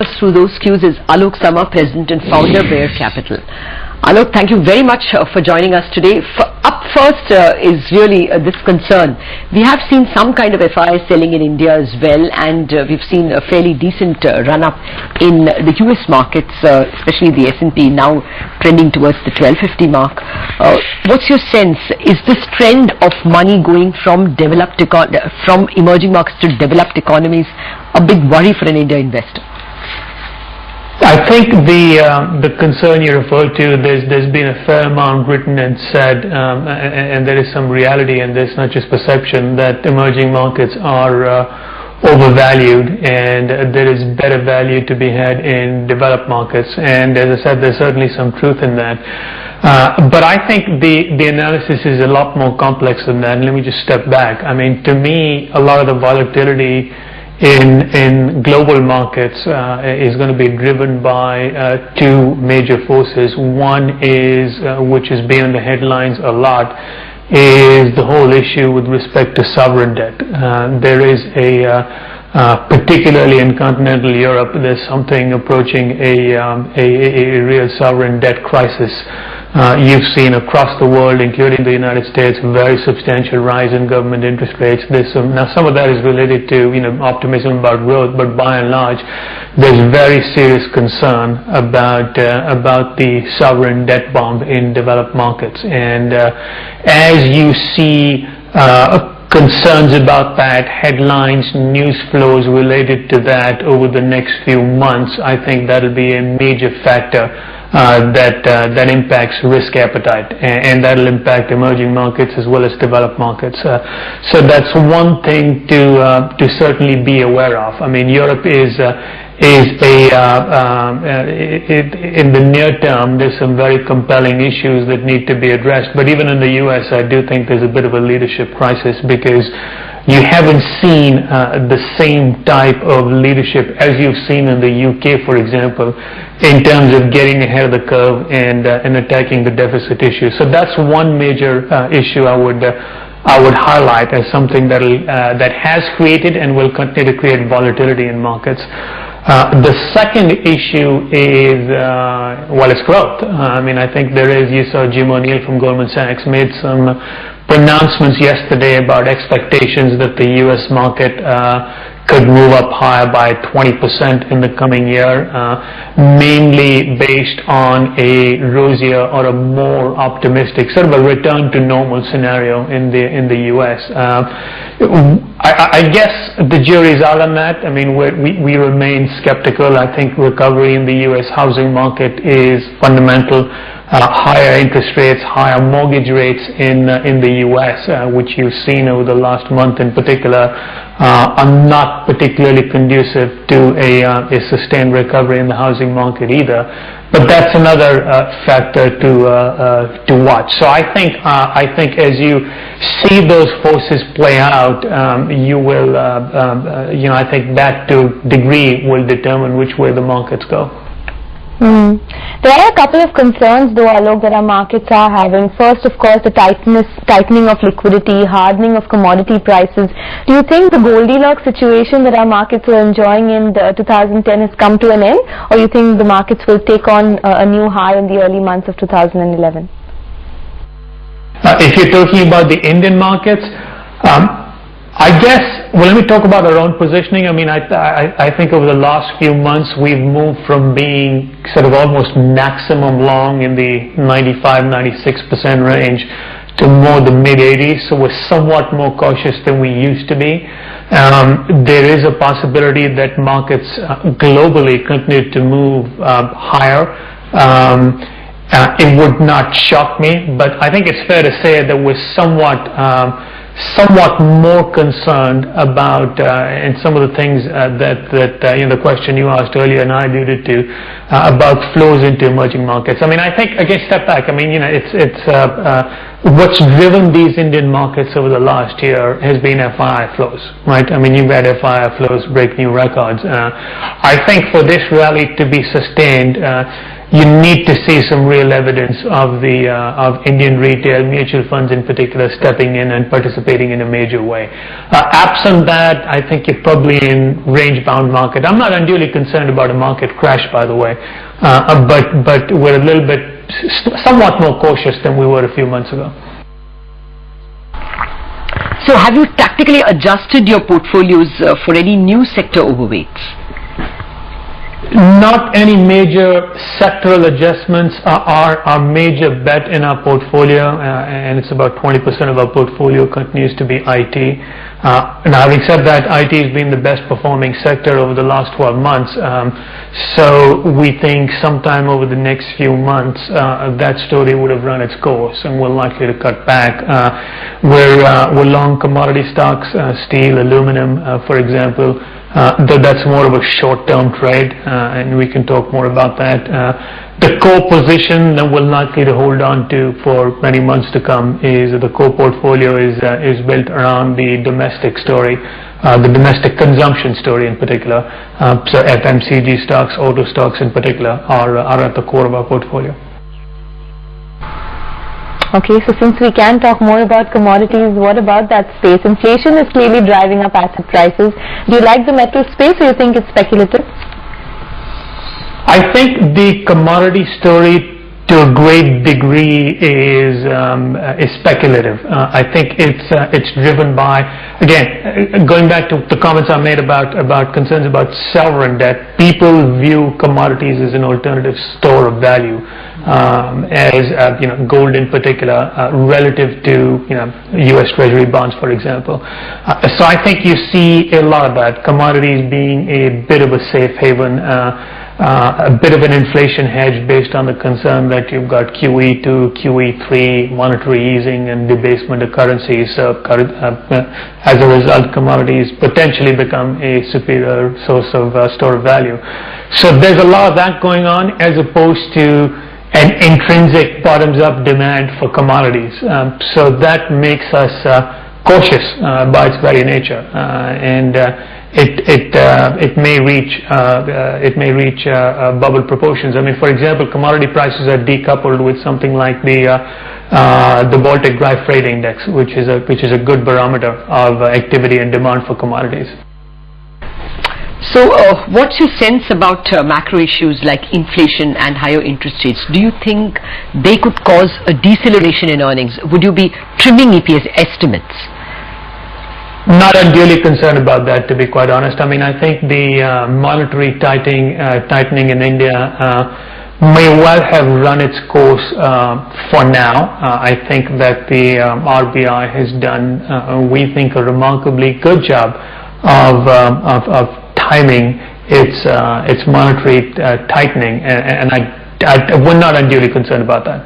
Through those cues is Alok Sama, President and Founder, Bear Capital. Alok, thank you very much for joining us today. Up first is really this concern. We have seen some kind of FII selling in India as well, and we've seen a fairly decent run-up in the US markets, especially the S&P now trending towards the 1250 mark. What's your sense? Is this trend of money going from emerging markets to developed economies a big worry for an India investor? I think the concern you referred to, there's been a fair amount written and said, and there is some reality in this, not just perception, that emerging markets are overvalued and there is better value to be had in developed markets. And as I said, there's certainly some truth in that. But I think the analysis is a lot more complex than that. Let me just step back. I mean, to me, a lot of the volatility in global markets is going to be driven by two major forces. One is, which has been in the headlines a lot, is the whole issue with respect to sovereign debt. There is particularly in continental Europe, there's something approaching a real sovereign debt crisis. You've seen across the world, including the United States, a very substantial rise in government interest rates. Now some of that is related to optimism about growth, but by and large, there's very serious concern about the sovereign debt bomb in developed markets. And as you see concerns about that, headlines, news flows related to that over the next few months, I think that'll be a major factor that impacts risk appetite, and that'll impact emerging markets as well as developed markets. So that's one thing to certainly be aware of. I mean, Europe is in the near term, there's some very compelling issues that need to be addressed. But even in the US, I do think there's a bit of a leadership crisis, because you haven't seen the same type of leadership as you've seen in the UK, for example, in terms of getting ahead of the curve and attacking the deficit issue. So that's one major issue I would highlight as something that has created and will continue to create volatility in markets. The second issue is, it's growth. I mean, I think you saw Jim O'Neill from Goldman Sachs made some pronouncements yesterday about expectations that the U.S. market could move up higher by 20% in the coming year, mainly based on a rosier or a more optimistic, sort of a return to normal scenario in the U.S. I guess the jury's out on that. I mean, we remain skeptical. I think recovery in the U.S. housing market is fundamental. Higher interest rates, higher mortgage rates in the U.S., which you've seen over the last month in particular, are not particularly conducive to a sustained recovery in the housing market either. But that's another factor to watch. So I think as you see those forces play out, you will, I think that to degree will determine which way the markets go. There are a couple of concerns, though, Alok, that our markets are having. First, of course, the tightening of liquidity, hardening of commodity prices. Do you think the Goldilocks situation that our markets were enjoying in 2010 has come to an end, or you think the markets will take on a new high in the early months of 2011? If you're talking about the Indian markets, I guess, let me talk about our own positioning. I mean, I think over the last few months we've moved from being sort of almost maximum long in the 95-96% range to more the mid-80s, so we're somewhat more cautious than we used to be. There is a possibility that markets globally continue to move higher. It would not shock me, but I think it's fair to say that we're somewhat more concerned about, and some of the things that the question you asked earlier and I alluded to, about flows into emerging markets. I mean, I think, again, step back. I mean, it's what's driven these Indian markets over the last year has been FII flows, right? I mean, you've had FII flows break new records. I think for this rally to be sustained, you need to see some real evidence of Indian retail mutual funds in particular stepping in and participating in a major way. Absent that, I think you're probably in range-bound market. I'm not unduly concerned about a market crash, by the way, but we're a little bit somewhat more cautious than we were a few months ago. So have you tactically adjusted your portfolios for any new sector overweights? Not any major sectoral adjustments. Our major bet in our portfolio, and it's about 20% of our portfolio, continues to be IT. Now, having said that, IT has been the best performing sector over the last 12 months. So we think sometime over the next few months that story would have run its course, and we're likely to cut back. We're long commodity stocks, steel, aluminum, for example. Though that's more of a short-term trade, and we can talk more about that. The core position that we're likely to hold on to for many months to come is the core portfolio is built around the domestic story, the domestic consumption story in particular. So FMCG stocks, auto stocks in particular are at the core of our portfolio. Okay, so since we can talk more about commodities, what about that space? Inflation is clearly driving up asset prices. Do you like the metal space, or you think it's speculative? I think the commodity story to a great degree is speculative. I think it's driven by, again, going back to the comments I made about concerns about sovereign debt. People view commodities as an alternative store of value, as gold in particular, relative to U.S. Treasury bonds, for example. So I think you see a lot of that. Commodities being a bit of a safe haven. A bit of an inflation hedge based on the concern that you've got QE2, QE3, monetary easing and debasement of currencies. So as a result, commodities potentially become a superior source of store of value. So there's a lot of that going on as opposed to an intrinsic bottoms-up demand for commodities. So that makes us cautious by its very nature, and it may reach bubble proportions. I mean, for example, commodity prices are decoupled with something like the Baltic Dry Freight Index, which is a good barometer of activity and demand for commodities. So, what's your sense about macro issues like inflation and higher interest rates? Do you think they could cause a deceleration in earnings? Would you be trimming EPS estimates? Not unduly concerned about that, to be quite honest. I mean, I think the monetary tightening in India may well have run its course for now. I think that the RBI has done, we think, a remarkably good job of timing its monetary tightening, and we're not unduly concerned about that.